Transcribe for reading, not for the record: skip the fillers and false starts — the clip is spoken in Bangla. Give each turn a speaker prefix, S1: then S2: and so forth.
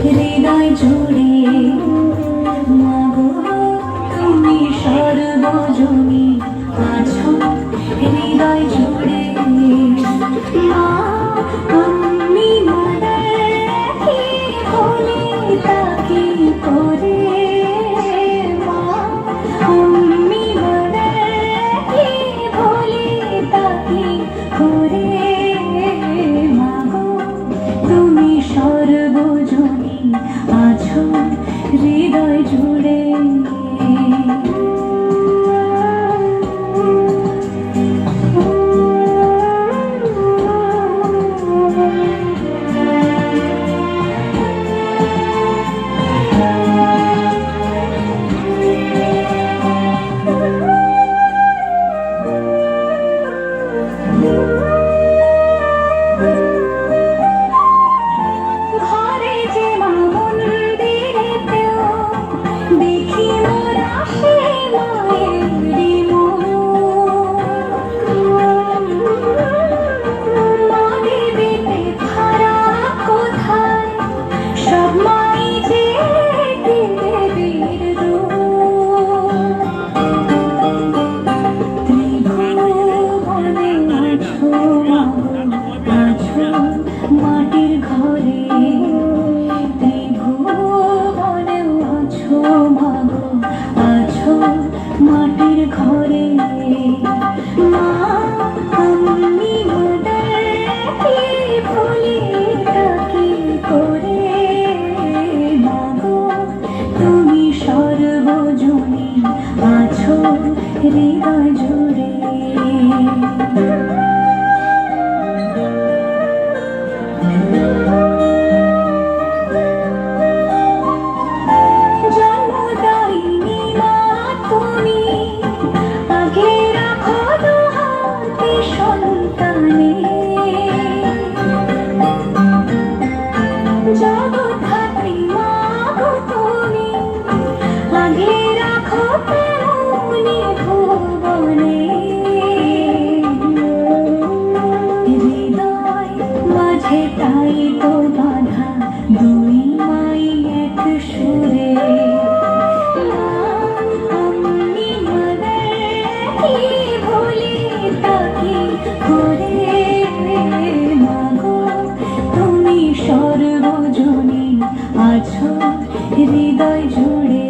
S1: হৃদয় জুড়ে হৃদয় জুড়ে জন্মদায়িনী মা তুমি আগে রাখো দুহাতে সন্তানে জগৎধাত্রী মা গো তুমি আগে রাখো তাই তো বাধা দুই মাই এক সুরে আমি কি ভুলি তাকে করে মাগো তুমি সর্বজনী আছো হৃদয় জুড়ে।